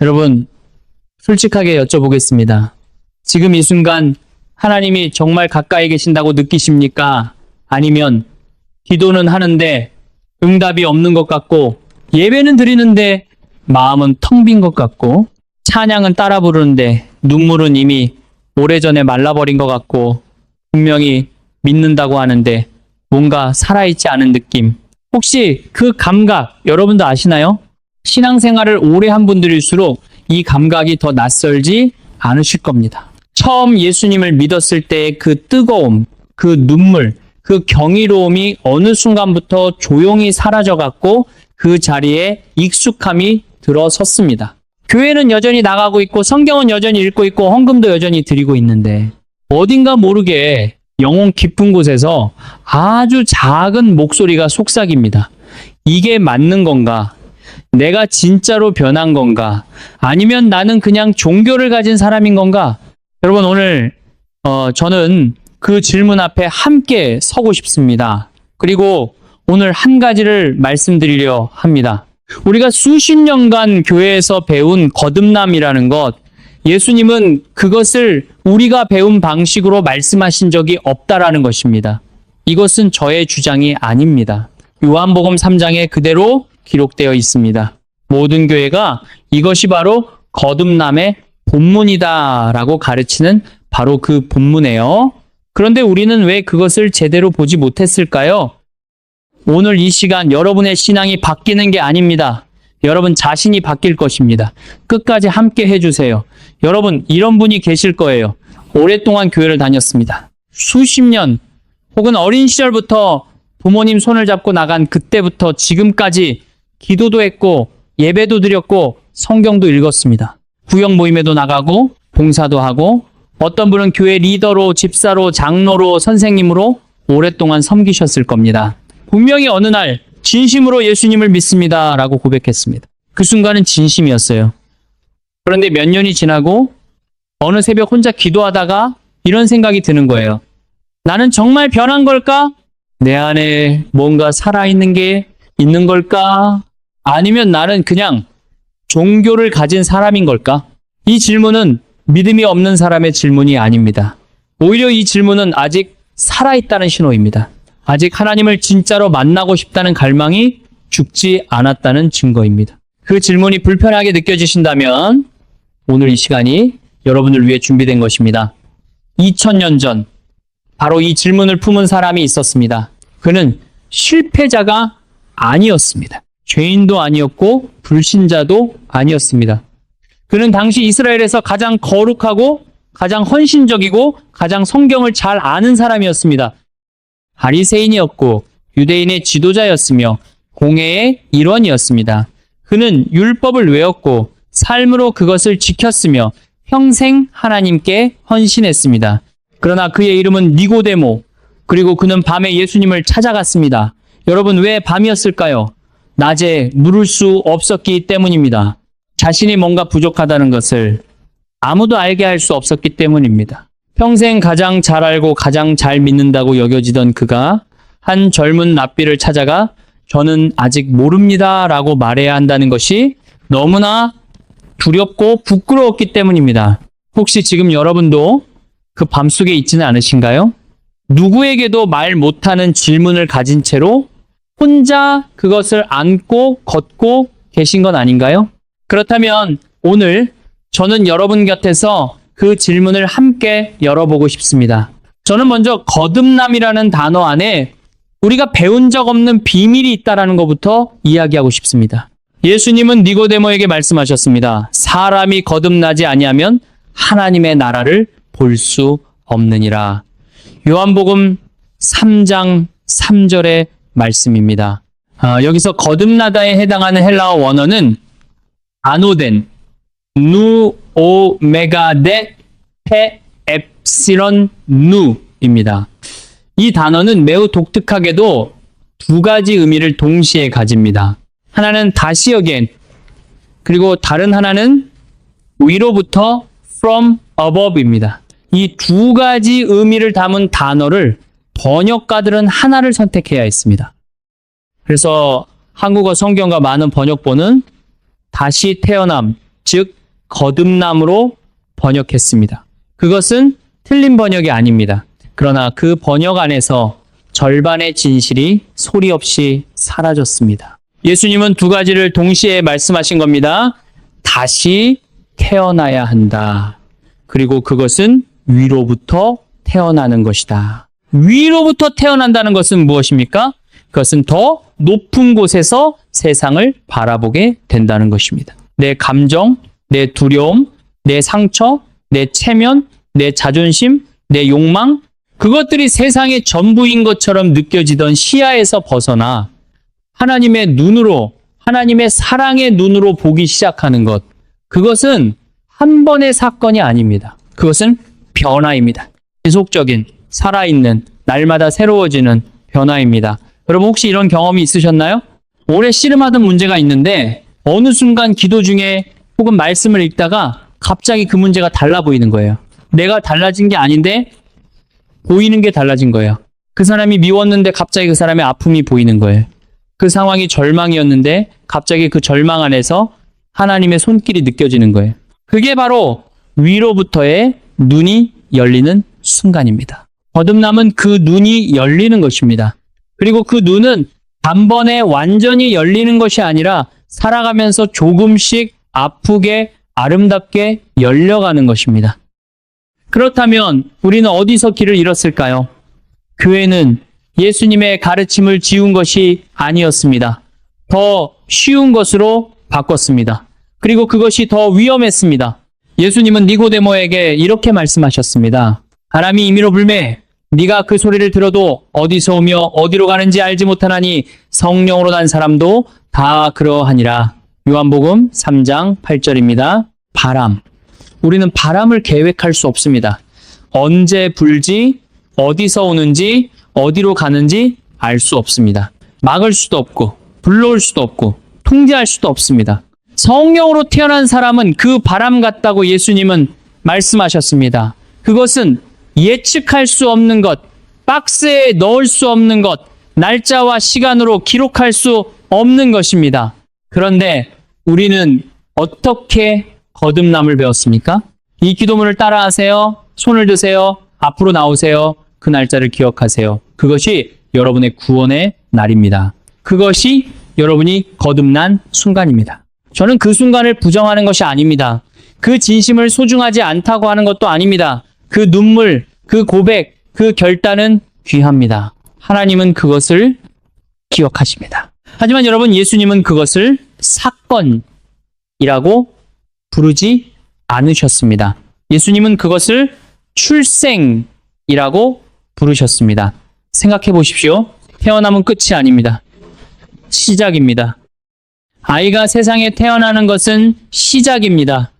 여러분, 솔직하게 여쭤보겠습니다. 지금 이 순간 하나님이 정말 가까이 계신다고 느끼십니까? 아니면 기도는 하는데 응답이 없는 것 같고, 예배는 드리는데 마음은 텅 빈 것 같고, 찬양은 따라 부르는데 눈물은 이미 오래전에 말라버린 것 같고, 분명히 믿는다고 하는데 뭔가 살아있지 않은 느낌. 혹시 그 감각 여러분도 아시나요? 신앙생활을 오래 한 분들일수록 이 감각이 더 낯설지 않으실 겁니다. 처음 예수님을 믿었을 때의 그 뜨거움, 그 눈물, 그 경이로움이 어느 순간부터 조용히 사라져갔고 그 자리에 익숙함이 들어섰습니다. 교회는 여전히 나가고 있고 성경은 여전히 읽고 있고 헌금도 여전히 드리고 있는데 어딘가 모르게 영혼 깊은 곳에서 아주 작은 목소리가 속삭입니다. 이게 맞는 건가? 내가 진짜로 변한 건가? 아니면 나는 그냥 종교를 가진 사람인 건가? 여러분 오늘 저는 그 질문 앞에 함께 서고 싶습니다. 그리고 오늘 한 가지를 말씀드리려 합니다. 우리가 수십 년간 교회에서 배운 거듭남이라는 것, 예수님은 그것을 우리가 배운 방식으로 말씀하신 적이 없다라는 것입니다. 이것은 저의 주장이 아닙니다. 요한복음 3장에 그대로 기록되어 있습니다. 모든 교회가 이것이 바로 거듭남의 본문이다라고 가르치는 바로 그 본문이에요. 그런데 우리는 왜 그것을 제대로 보지 못했을까요? 오늘 이 시간 여러분의 신앙이 바뀌는 게 아닙니다. 여러분 자신이 바뀔 것입니다. 끝까지 함께 해주세요. 여러분 이런 분이 계실 거예요. 오랫동안 교회를 다녔습니다. 수십 년 혹은 어린 시절부터 부모님 손을 잡고 나간 그때부터 지금까지 기도도 했고 예배도 드렸고 성경도 읽었습니다. 구역 모임에도 나가고 봉사도 하고 어떤 분은 교회 리더로 집사로 장로로 선생님으로 오랫동안 섬기셨을 겁니다. 분명히 어느 날 진심으로 예수님을 믿습니다 라고 고백했습니다. 그 순간은 진심이었어요. 그런데 몇 년이 지나고 어느 새벽 혼자 기도하다가 이런 생각이 드는 거예요. 나는 정말 변한 걸까? 내 안에 뭔가 살아있는 게 있는 걸까? 아니면 나는 그냥 종교를 가진 사람인 걸까? 이 질문은 믿음이 없는 사람의 질문이 아닙니다. 오히려 이 질문은 아직 살아있다는 신호입니다. 아직 하나님을 진짜로 만나고 싶다는 갈망이 죽지 않았다는 증거입니다. 그 질문이 불편하게 느껴지신다면 오늘 이 시간이 여러분을 위해 준비된 것입니다. 2000년 전 바로 이 질문을 품은 사람이 있었습니다. 그는 실패자가 아니었습니다. 죄인도 아니었고 불신자도 아니었습니다. 그는 당시 이스라엘에서 가장 거룩하고 가장 헌신적이고 가장 성경을 잘 아는 사람이었습니다. 바리새인이었고 유대인의 지도자였으며 공회의 일원이었습니다. 그는 율법을 외웠고 삶으로 그것을 지켰으며 평생 하나님께 헌신했습니다. 그러나 그의 이름은 니고데모, 그리고 그는 밤에 예수님을 찾아갔습니다. 여러분 왜 밤이었을까요? 낮에 물을 수 없었기 때문입니다. 자신이 뭔가 부족하다는 것을 아무도 알게 할 수 없었기 때문입니다. 평생 가장 잘 알고 가장 잘 믿는다고 여겨지던 그가 한 젊은 랍비를 찾아가 저는 아직 모릅니다 라고 말해야 한다는 것이 너무나 두렵고 부끄러웠기 때문입니다. 혹시 지금 여러분도 그 밤속에 있지는 않으신가요? 누구에게도 말 못하는 질문을 가진 채로 혼자 그것을 안고 걷고 계신 건 아닌가요? 그렇다면 오늘 저는 여러분 곁에서 그 질문을 함께 열어보고 싶습니다. 저는 먼저 거듭남이라는 단어 안에 우리가 배운 적 없는 비밀이 있다는 것부터 이야기하고 싶습니다. 예수님은 니고데모에게 말씀하셨습니다. 사람이 거듭나지 아니하면 하나님의 나라를 볼 수 없느니라. 요한복음 3장 3절의 말씀입니다. 여기서 거듭나다에 해당하는 헬라어 원어는 아노덴, 누, 오, 메가, 데, 페, 엡시런, 누입니다. 이 단어는 매우 독특하게도 두 가지 의미를 동시에 가집니다. 하나는 다시 again, 그리고 다른 하나는 위로부터 from above입니다. 이 두 가지 의미를 담은 단어를 번역가들은 하나를 선택해야 했습니다. 그래서 한국어 성경과 많은 번역본은 다시 태어남, 즉 거듭남으로 번역했습니다. 그것은 틀린 번역이 아닙니다. 그러나 그 번역 안에서 절반의 진실이 소리 없이 사라졌습니다. 예수님은 두 가지를 동시에 말씀하신 겁니다. 다시 태어나야 한다. 그리고 그것은 위로부터 태어나는 것이다. 위로부터 태어난다는 것은 무엇입니까? 그것은 더 높은 곳에서 세상을 바라보게 된다는 것입니다. 내 감정, 내 두려움, 내 상처, 내 체면, 내 자존심, 내 욕망, 그것들이 세상의 전부인 것처럼 느껴지던 시야에서 벗어나 하나님의 눈으로, 하나님의 사랑의 눈으로 보기 시작하는 것, 그것은 한 번의 사건이 아닙니다. 그것은 변화입니다. 지속적인, 살아있는, 날마다 새로워지는 변화입니다. 여러분 혹시 이런 경험이 있으셨나요? 오래 씨름하던 문제가 있는데 어느 순간 기도 중에 혹은 말씀을 읽다가 갑자기 그 문제가 달라 보이는 거예요. 내가 달라진 게 아닌데 보이는 게 달라진 거예요. 그 사람이 미웠는데 갑자기 그 사람의 아픔이 보이는 거예요. 그 상황이 절망이었는데 갑자기 그 절망 안에서 하나님의 손길이 느껴지는 거예요. 그게 바로 위로부터의 눈이 열리는 순간입니다. 거듭남은 그 눈이 열리는 것입니다. 그리고 그 눈은 단번에 완전히 열리는 것이 아니라 살아가면서 조금씩 아프게 아름답게 열려가는 것입니다. 그렇다면 우리는 어디서 길을 잃었을까요? 교회는 예수님의 가르침을 지운 것이 아니었습니다. 더 쉬운 것으로 바꿨습니다. 그리고 그것이 더 위험했습니다. 예수님은 니고데모에게 이렇게 말씀하셨습니다. 바람이 임의로 불매 네가 그 소리를 들어도 어디서 오며 어디로 가는지 알지 못하나니 성령으로 난 사람도 다 그러하니라. 요한복음 3장 8절입니다. 바람. 우리는 바람을 계획할 수 없습니다. 언제 불지, 어디서 오는지, 어디로 가는지 알 수 없습니다. 막을 수도 없고, 불러올 수도 없고, 통제할 수도 없습니다. 성령으로 태어난 사람은 그 바람 같다고 예수님은 말씀하셨습니다. 그것은 예측할 수 없는 것, 박스에 넣을 수 없는 것, 날짜와 시간으로 기록할 수 없는 것입니다. 그런데 우리는 어떻게 거듭남을 배웠습니까? 이 기도문을 따라하세요. 손을 드세요. 앞으로 나오세요. 그 날짜를 기억하세요. 그것이 여러분의 구원의 날입니다. 그것이 여러분이 거듭난 순간입니다. 저는 그 순간을 부정하는 것이 아닙니다. 그 진심을 소중하지 않다고 하는 것도 아닙니다. 그 눈물, 그 고백, 그 결단은 귀합니다. 하나님은 그것을 기억하십니다. 하지만 여러분, 예수님은 그것을 사건이라고 부르지 않으셨습니다. 예수님은 그것을 출생이라고 부르셨습니다. 생각해 보십시오. 태어남은 끝이 아닙니다. 시작입니다. 아이가 세상에 태어나는 것은 시작입니다.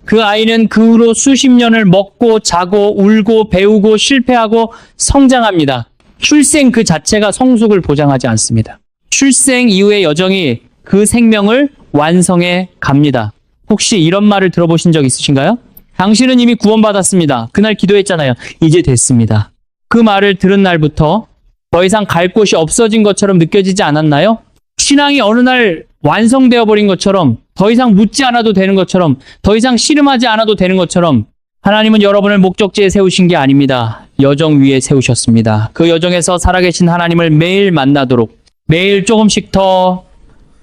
그 아이는 그 후로 수십 년을 먹고 자고 울고 배우고 실패하고 성장합니다. 출생 그 자체가 성숙을 보장하지 않습니다. 출생 이후의 여정이 그 생명을 완성해 갑니다. 혹시 이런 말을 들어보신 적 있으신가요? 당신은 이미 구원받았습니다. 그날 기도했잖아요. 이제 됐습니다. 그 말을 들은 날부터 더 이상 갈 곳이 없어진 것처럼 느껴지지 않았나요? 신앙이 어느 날 완성되어 버린 것처럼, 더 이상 묻지 않아도 되는 것처럼, 더 이상 씨름하지 않아도 되는 것처럼, 하나님은 여러분을 목적지에 세우신 게 아닙니다. 여정 위에 세우셨습니다. 그 여정에서 살아계신 하나님을 매일 만나도록, 매일 조금씩 더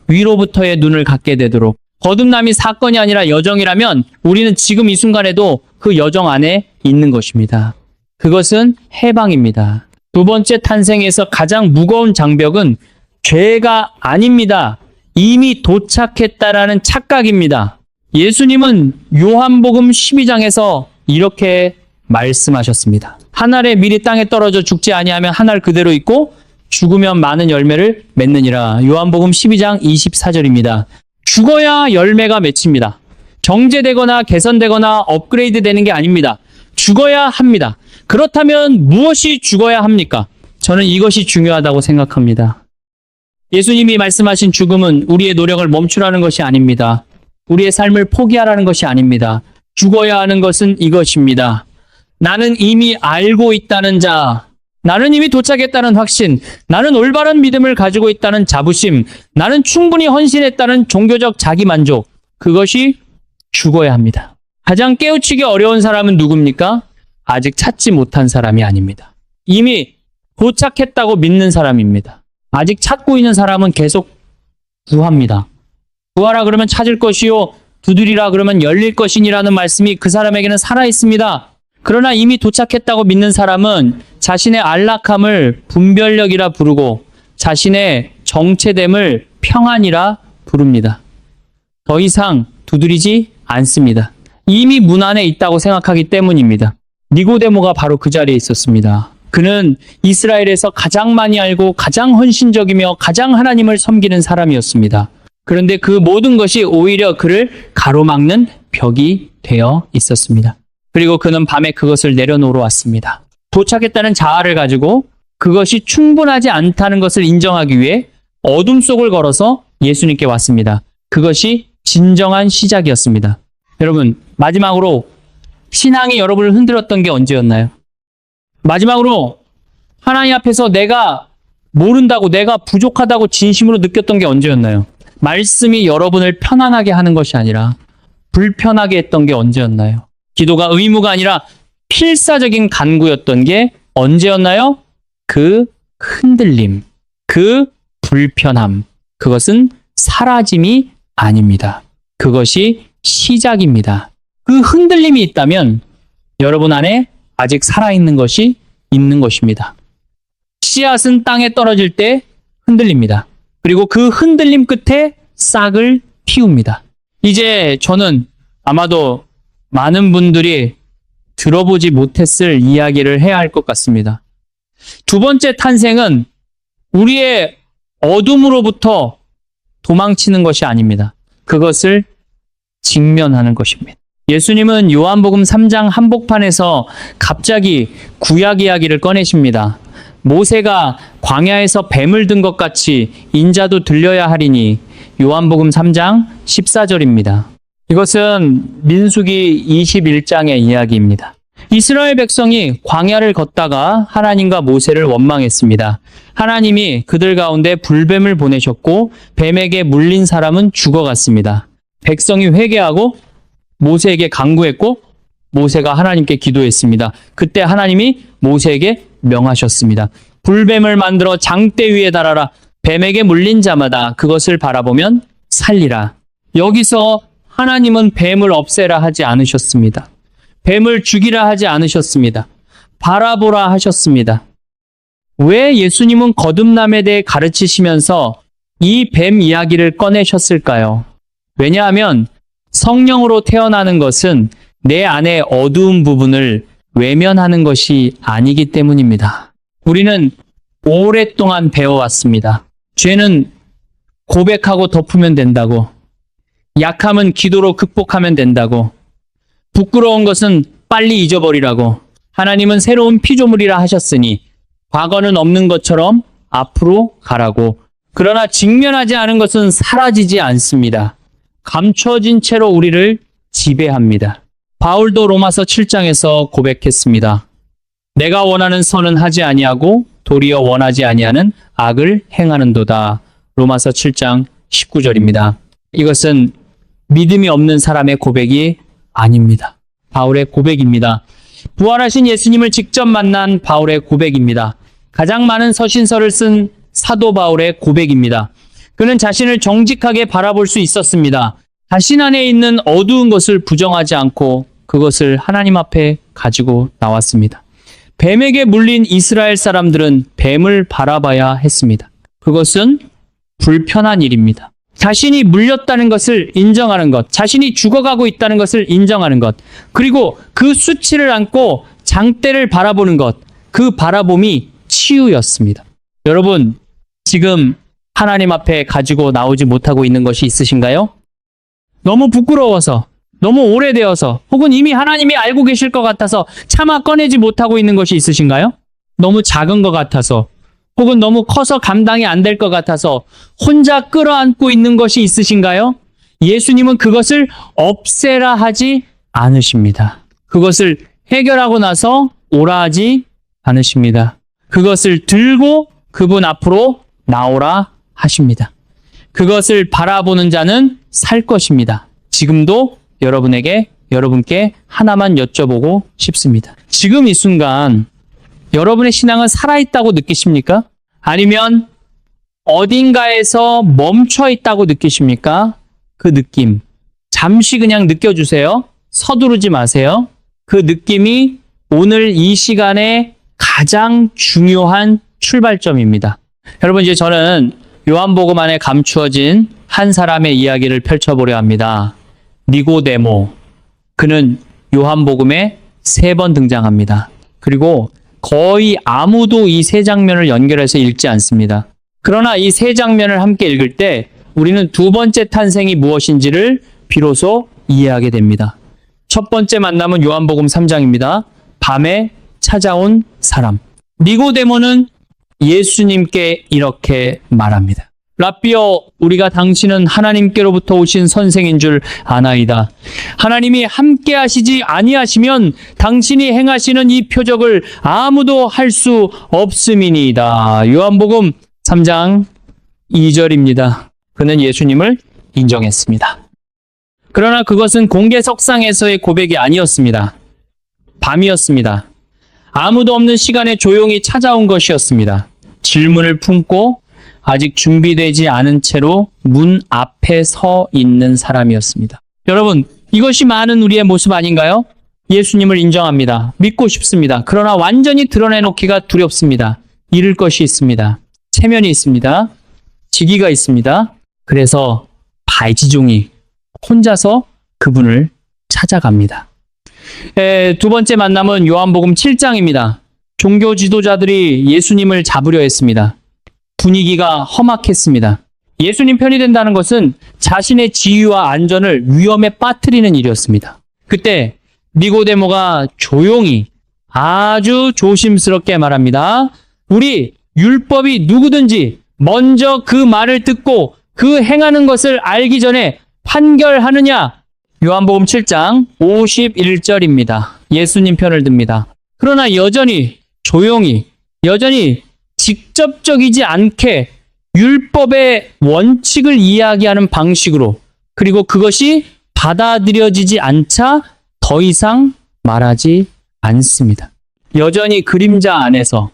위로부터의 눈을 갖게 되도록, 거듭남이 사건이 아니라 여정이라면 우리는 지금 이 순간에도 그 여정 안에 있는 것입니다. 그것은 해방입니다. 두 번째 탄생에서 가장 무거운 장벽은 죄가 아닙니다. 이미 도착했다라는 착각입니다. 예수님은 요한복음 12장에서 이렇게 말씀하셨습니다. 한 알에 밀이 땅에 떨어져 죽지 아니하면 한 알 그대로 있고 죽으면 많은 열매를 맺느니라. 요한복음 12장 24절입니다. 죽어야 열매가 맺힙니다. 정제되거나 개선되거나 업그레이드 되는 게 아닙니다. 죽어야 합니다. 그렇다면 무엇이 죽어야 합니까? 저는 이것이 중요하다고 생각합니다. 예수님이 말씀하신 죽음은 우리의 노력을 멈추라는 것이 아닙니다. 우리의 삶을 포기하라는 것이 아닙니다. 죽어야 하는 것은 이것입니다. 나는 이미 알고 있다는 자, 나는 이미 도착했다는 확신, 나는 올바른 믿음을 가지고 있다는 자부심, 나는 충분히 헌신했다는 종교적 자기만족, 그것이 죽어야 합니다. 가장 깨우치기 어려운 사람은 누굽니까? 아직 찾지 못한 사람이 아닙니다. 이미 도착했다고 믿는 사람입니다. 아직 찾고 있는 사람은 계속 구합니다. 구하라 그러면 찾을 것이요 두드리라 그러면 열릴 것이니라는 말씀이 그 사람에게는 살아있습니다. 그러나 이미 도착했다고 믿는 사람은 자신의 안락함을 분별력이라 부르고 자신의 정체됨을 평안이라 부릅니다. 더 이상 두드리지 않습니다. 이미 문 안에 있다고 생각하기 때문입니다. 니고데모가 바로 그 자리에 있었습니다. 그는 이스라엘에서 가장 많이 알고 가장 헌신적이며 가장 하나님을 섬기는 사람이었습니다. 그런데 그 모든 것이 오히려 그를 가로막는 벽이 되어 있었습니다. 그리고 그는 밤에 그것을 내려놓으러 왔습니다. 도착했다는 자아를 가지고 그것이 충분하지 않다는 것을 인정하기 위해 어둠 속을 걸어서 예수님께 왔습니다. 그것이 진정한 시작이었습니다. 여러분, 마지막으로 신앙이 여러분을 흔들었던 게 언제였나요? 마지막으로 하나님 앞에서 내가 모른다고, 내가 부족하다고 진심으로 느꼈던 게 언제였나요? 말씀이 여러분을 편안하게 하는 것이 아니라 불편하게 했던 게 언제였나요? 기도가 의무가 아니라 필사적인 간구였던 게 언제였나요? 그 흔들림, 그 불편함, 그것은 사라짐이 아닙니다. 그것이 시작입니다. 그 흔들림이 있다면 여러분 안에 아직 살아있는 것이 있는 것입니다. 씨앗은 땅에 떨어질 때 흔들립니다. 그리고 그 흔들림 끝에 싹을 틔웁니다. 이제 저는 아마도 많은 분들이 들어보지 못했을 이야기를 해야 할 것 같습니다. 두 번째 탄생은 우리의 어둠으로부터 도망치는 것이 아닙니다. 그것을 직면하는 것입니다. 예수님은 요한복음 3장 한복판에서 갑자기 구약 이야기를 꺼내십니다. 모세가 광야에서 뱀을 든 것 같이 인자도 들려야 하리니 요한복음 3장 14절입니다. 이것은 민수기 21장의 이야기입니다. 이스라엘 백성이 광야를 걷다가 하나님과 모세를 원망했습니다. 하나님이 그들 가운데 불뱀을 보내셨고 뱀에게 물린 사람은 죽어갔습니다. 백성이 회개하고 모세에게 간구했고 모세가 하나님께 기도했습니다. 그때 하나님이 모세에게 명하셨습니다. 불뱀을 만들어 장대 위에 달아라. 뱀에게 물린 자마다 그것을 바라보면 살리라. 여기서 하나님은 뱀을 없애라 하지 않으셨습니다. 뱀을 죽이라 하지 않으셨습니다. 바라보라 하셨습니다. 왜 예수님은 거듭남에 대해 가르치시면서 이 뱀 이야기를 꺼내셨을까요? 왜냐하면 성령으로 태어나는 것은 내 안의 어두운 부분을 외면하는 것이 아니기 때문입니다. 우리는 오랫동안 배워왔습니다. 죄는 고백하고 덮으면 된다고, 약함은 기도로 극복하면 된다고, 부끄러운 것은 빨리 잊어버리라고, 하나님은 새로운 피조물이라 하셨으니 과거는 없는 것처럼 앞으로 가라고. 그러나 직면하지 않은 것은 사라지지 않습니다. 감춰진 채로 우리를 지배합니다. 바울도 로마서 7장에서 고백했습니다. 내가 원하는 선은 하지 아니하고 도리어 원하지 아니하는 악을 행하는도다. 로마서 7장 19절입니다. 이것은 믿음이 없는 사람의 고백이 아닙니다. 바울의 고백입니다. 부활하신 예수님을 직접 만난 바울의 고백입니다. 가장 많은 서신서를 쓴 사도 바울의 고백입니다. 그는 자신을 정직하게 바라볼 수 있었습니다. 자신 안에 있는 어두운 것을 부정하지 않고 그것을 하나님 앞에 가지고 나왔습니다. 뱀에게 물린 이스라엘 사람들은 뱀을 바라봐야 했습니다. 그것은 불편한 일입니다. 자신이 물렸다는 것을 인정하는 것, 자신이 죽어가고 있다는 것을 인정하는 것, 그리고 그 수치를 안고 장대를 바라보는 것, 그 바라봄이 치유였습니다. 여러분, 지금 하나님 앞에 가지고 나오지 못하고 있는 것이 있으신가요? 너무 부끄러워서, 너무 오래되어서, 혹은 이미 하나님이 알고 계실 것 같아서 차마 꺼내지 못하고 있는 것이 있으신가요? 너무 작은 것 같아서, 혹은 너무 커서 감당이 안 될 것 같아서 혼자 끌어안고 있는 것이 있으신가요? 예수님은 그것을 없애라 하지 않으십니다. 그것을 해결하고 나서 오라 하지 않으십니다. 그것을 들고 그분 앞으로 나오라 하십니다. 그것을 바라보는 자는 살 것입니다. 지금도 여러분께 하나만 여쭤보고 싶습니다. 지금 이 순간 여러분의 신앙은 살아있다고 느끼십니까? 아니면 어딘가에서 멈춰 있다고 느끼십니까? 그 느낌. 잠시 그냥 느껴주세요. 서두르지 마세요. 그 느낌이 오늘 이 시간에 가장 중요한 출발점입니다. 여러분, 이제 저는 요한복음 안에 감추어진 한 사람의 이야기를 펼쳐보려 합니다. 니고데모. 그는 요한복음에 3번 등장합니다. 그리고 거의 아무도 이 3장면을 연결해서 읽지 않습니다. 그러나 이 3장면을 함께 읽을 때 우리는 두 번째 탄생이 무엇인지를 비로소 이해하게 됩니다. 첫 번째 만남은 요한복음 3장입니다. 밤에 찾아온 사람. 니고데모는 예수님께 이렇게 말합니다. 라삐어, 우리가 당신은 하나님께로부터 오신 선생인 줄 아나이다. 하나님이 함께 하시지 아니하시면 당신이 행하시는 이 표적을 아무도 할 수 없음이니이다. 요한복음 3장 2절입니다. 그는 예수님을 인정했습니다. 그러나 그것은 공개석상에서의 고백이 아니었습니다. 밤이었습니다. 아무도 없는 시간에 조용히 찾아온 것이었습니다. 질문을 품고 아직 준비되지 않은 채로 문 앞에 서 있는 사람이었습니다. 여러분, 이것이 많은 우리의 모습 아닌가요? 예수님을 인정합니다. 믿고 싶습니다. 그러나 완전히 드러내놓기가 두렵습니다. 잃을 것이 있습니다. 체면이 있습니다. 직위가 있습니다. 그래서 바이지종이 혼자서 그분을 찾아갑니다. 두 번째 만남은 요한복음 7장입니다. 종교 지도자들이 예수님을 잡으려 했습니다. 분위기가 험악했습니다. 예수님 편이 된다는 것은 자신의 지위와 안전을 위험에 빠뜨리는 일이었습니다. 그때 니고데모가 조용히 아주 조심스럽게 말합니다. 우리 율법이 누구든지 먼저 그 말을 듣고 그 행하는 것을 알기 전에 판결하느냐? 요한복음 7장 51절입니다. 예수님 편을 듭니다. 그러나 여전히 조용히, 여전히 직접적이지 않게 율법의 원칙을 이야기하는 방식으로, 그리고 그것이 받아들여지지 않자 더 이상 말하지 않습니다. 여전히 그림자 안에서,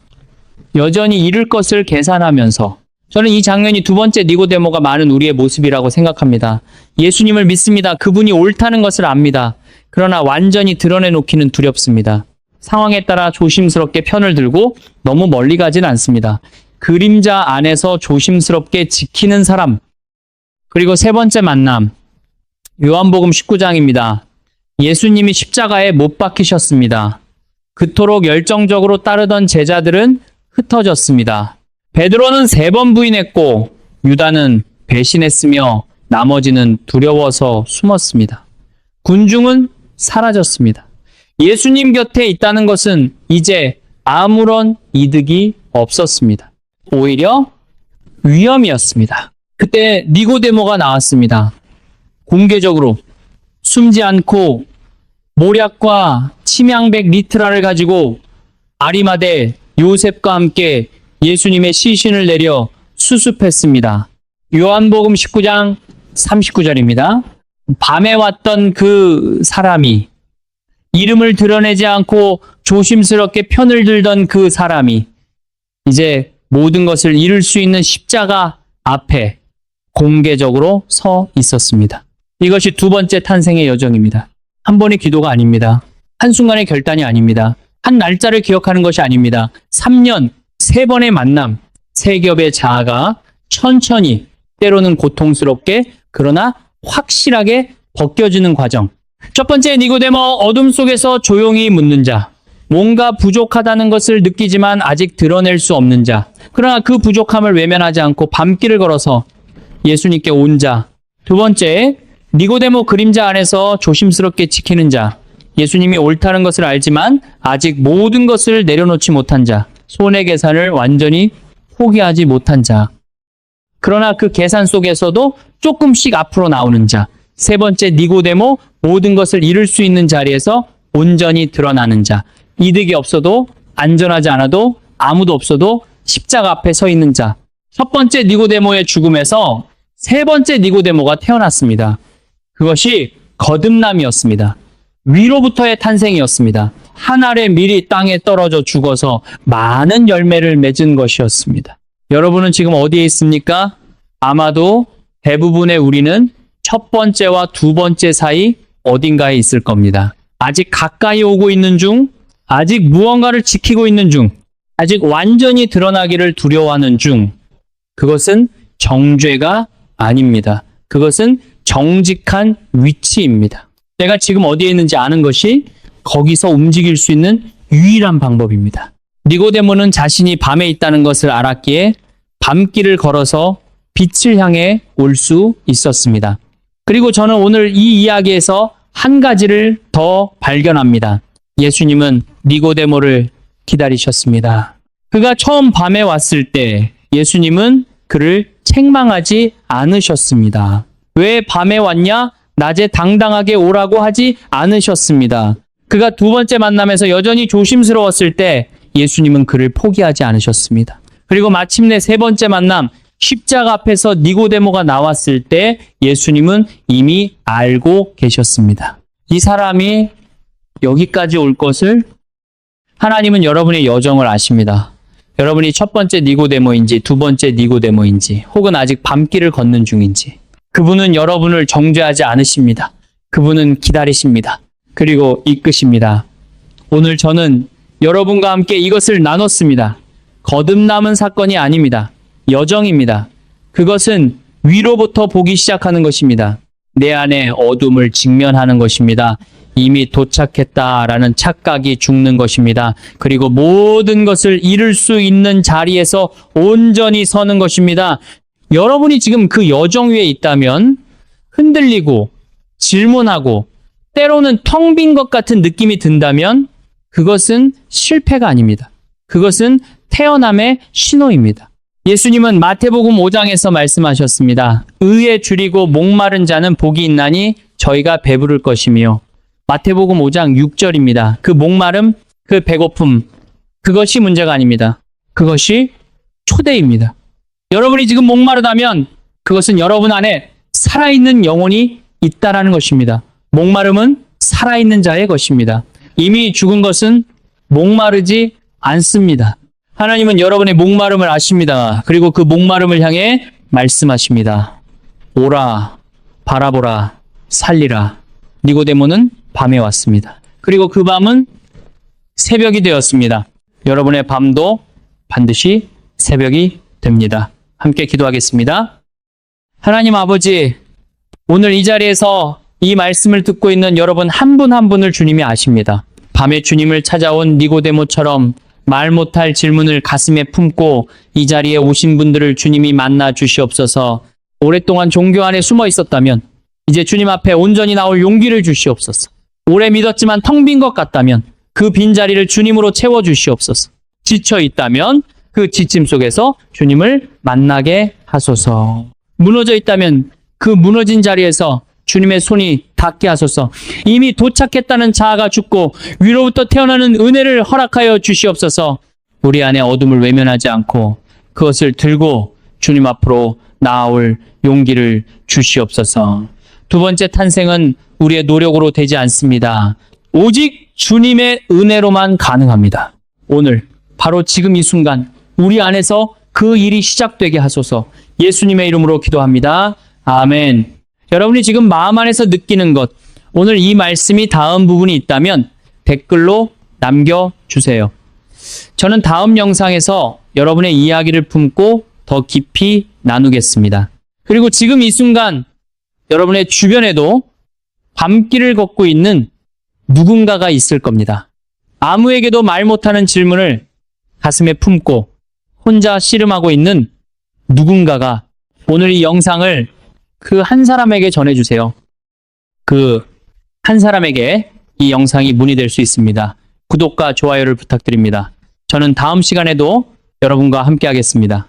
여전히 잃을 것을 계산하면서, 저는 이 장면이 두 번째 니고데모가 많은 우리의 모습이라고 생각합니다. 예수님을 믿습니다. 그분이 옳다는 것을 압니다. 그러나 완전히 드러내놓기는 두렵습니다. 상황에 따라 조심스럽게 편을 들고 너무 멀리 가진 않습니다. 그림자 안에서 조심스럽게 지키는 사람. 그리고 세 번째 만남, 요한복음 19장입니다. 예수님이 십자가에 못 박히셨습니다. 그토록 열정적으로 따르던 제자들은 흩어졌습니다. 베드로는 3번 부인했고 유다는 배신했으며 나머지는 두려워서 숨었습니다. 군중은 사라졌습니다. 예수님 곁에 있다는 것은 이제 아무런 이득이 없었습니다. 오히려 위험이었습니다. 그때 니고데모가 나왔습니다. 공개적으로 숨지 않고 모략과 침향백 리트라를 가지고 아리마대 요셉과 함께 예수님의 시신을 내려 수습했습니다. 요한복음 19장 39절입니다. 밤에 왔던 그 사람이, 이름을 드러내지 않고 조심스럽게 편을 들던 그 사람이 이제 모든 것을 잃을 수 있는 십자가 앞에 공개적으로 서 있었습니다. 이것이 두 번째 탄생의 여정입니다. 한 번의 기도가 아닙니다. 한순간의 결단이 아닙니다. 한 날짜를 기억하는 것이 아닙니다. 3년, 3번의 만남, 3겹의 자아가 천천히, 때로는 고통스럽게, 그러나 확실하게 벗겨지는 과정. 첫 번째, 니고데모, 어둠 속에서 조용히 묻는 자. 뭔가 부족하다는 것을 느끼지만 아직 드러낼 수 없는 자. 그러나 그 부족함을 외면하지 않고 밤길을 걸어서 예수님께 온 자. 두 번째, 니고데모 그림자 안에서 조심스럽게 지키는 자. 예수님이 옳다는 것을 알지만 아직 모든 것을 내려놓지 못한 자. 손해 계산을 완전히 포기하지 못한 자. 그러나 그 계산 속에서도 조금씩 앞으로 나오는 자. 세 번째, 니고데모, 모든 것을 잃을 수 있는 자리에서 온전히 드러나는 자. 이득이 없어도, 안전하지 않아도, 아무도 없어도 십자가 앞에 서 있는 자. 첫 번째 니고데모의 죽음에서 세 번째 니고데모가 태어났습니다. 그것이 거듭남이었습니다. 위로부터의 탄생이었습니다. 한 알의 밀이 땅에 떨어져 죽어서 많은 열매를 맺은 것이었습니다. 여러분은 지금 어디에 있습니까? 아마도 대부분의 우리는 첫 번째와 두 번째 사이 어딘가에 있을 겁니다. 아직 가까이 오고 있는 중, 아직 무언가를 지키고 있는 중, 아직 완전히 드러나기를 두려워하는 중, 그것은 정죄가 아닙니다. 그것은 정직한 위치입니다. 내가 지금 어디에 있는지 아는 것이 거기서 움직일 수 있는 유일한 방법입니다. 니고데모는 자신이 밤에 있다는 것을 알았기에 밤길을 걸어서 빛을 향해 올 수 있었습니다. 그리고 저는 오늘 이 이야기에서 한 가지를 더 발견합니다. 예수님은 니고데모를 기다리셨습니다. 그가 처음 밤에 왔을 때 예수님은 그를 책망하지 않으셨습니다. 왜 밤에 왔냐? 낮에 당당하게 오라고 하지 않으셨습니다. 그가 두 번째 만남에서 여전히 조심스러웠을 때 예수님은 그를 포기하지 않으셨습니다. 그리고 마침내 세 번째 만남, 십자가 앞에서 니고데모가 나왔을 때 예수님은 이미 알고 계셨습니다. 이 사람이 여기까지 올 것을 하나님은 여러분의 여정을 아십니다. 여러분이 첫 번째 니고데모인지 두 번째 니고데모인지 혹은 아직 밤길을 걷는 중인지 그분은 여러분을 정죄하지 않으십니다. 그분은 기다리십니다. 그리고 이끄십니다. 오늘 저는 여러분과 함께 이것을 나눴습니다. 거듭남은 사건이 아닙니다. 여정입니다. 그것은 위로부터 보기 시작하는 것입니다. 내 안에 어둠을 직면하는 것입니다. 이미 도착했다라는 착각이 죽는 것입니다. 그리고 모든 것을 잃을 수 있는 자리에서 온전히 서는 것입니다. 여러분이 지금 그 여정 위에 있다면 흔들리고 질문하고 때로는 텅 빈 것 같은 느낌이 든다면 그것은 실패가 아닙니다. 그것은 태어남의 신호입니다. 예수님은 마태복음 5장에서 말씀하셨습니다. 의에 줄이고 목마른 자는 복이 있나니 저희가 배부를 것이며 마태복음 5장 6절입니다. 그 목마름, 그 배고픔, 그것이 문제가 아닙니다. 그것이 초대입니다. 여러분이 지금 목마르다면 그것은 여러분 안에 살아있는 영혼이 있다라는 것입니다. 목마름은 살아있는 자의 것입니다. 이미 죽은 것은 목마르지 않습니다. 하나님은 여러분의 목마름을 아십니다. 그리고 그 목마름을 향해 말씀하십니다. 오라, 바라보라, 살리라. 니고데모는 밤에 왔습니다. 그리고 그 밤은 새벽이 되었습니다. 여러분의 밤도 반드시 새벽이 됩니다. 함께 기도하겠습니다. 하나님 아버지, 오늘 이 자리에서 이 말씀을 듣고 있는 여러분 한 분 한 분을 주님이 아십니다. 밤에 주님을 찾아온 니고데모처럼 말 못할 질문을 가슴에 품고 이 자리에 오신 분들을 주님이 만나 주시옵소서. 오랫동안 종교 안에 숨어 있었다면 이제 주님 앞에 온전히 나올 용기를 주시옵소서. 오래 믿었지만 텅 빈 것 같다면 그 빈자리를 주님으로 채워 주시옵소서. 지쳐 있다면 그 지침 속에서 주님을 만나게 하소서. 무너져 있다면 그 무너진 자리에서 주님의 손이 닿게 하소서. 이미 도착했다는 자아가 죽고 위로부터 태어나는 은혜를 허락하여 주시옵소서. 우리 안에 어둠을 외면하지 않고 그것을 들고 주님 앞으로 나아올 용기를 주시옵소서. 두 번째 탄생은 우리의 노력으로 되지 않습니다. 오직 주님의 은혜로만 가능합니다. 오늘 바로 지금 이 순간 우리 안에서 그 일이 시작되게 하소서. 예수님의 이름으로 기도합니다. 아멘. 여러분이 지금 마음 안에서 느끼는 것, 오늘 이 말씀이 닿은 부분이 있다면 댓글로 남겨주세요. 저는 다음 영상에서 여러분의 이야기를 품고 더 깊이 나누겠습니다. 그리고 지금 이 순간 여러분의 주변에도 밤길을 걷고 있는 누군가가 있을 겁니다. 아무에게도 말 못하는 질문을 가슴에 품고 혼자 씨름하고 있는 누군가가 오늘 이 영상을 그 한 사람에게 전해주세요. 그 한 사람에게 이 영상이 문의될 수 있습니다. 구독과 좋아요를 부탁드립니다. 저는 다음 시간에도 여러분과 함께 하겠습니다.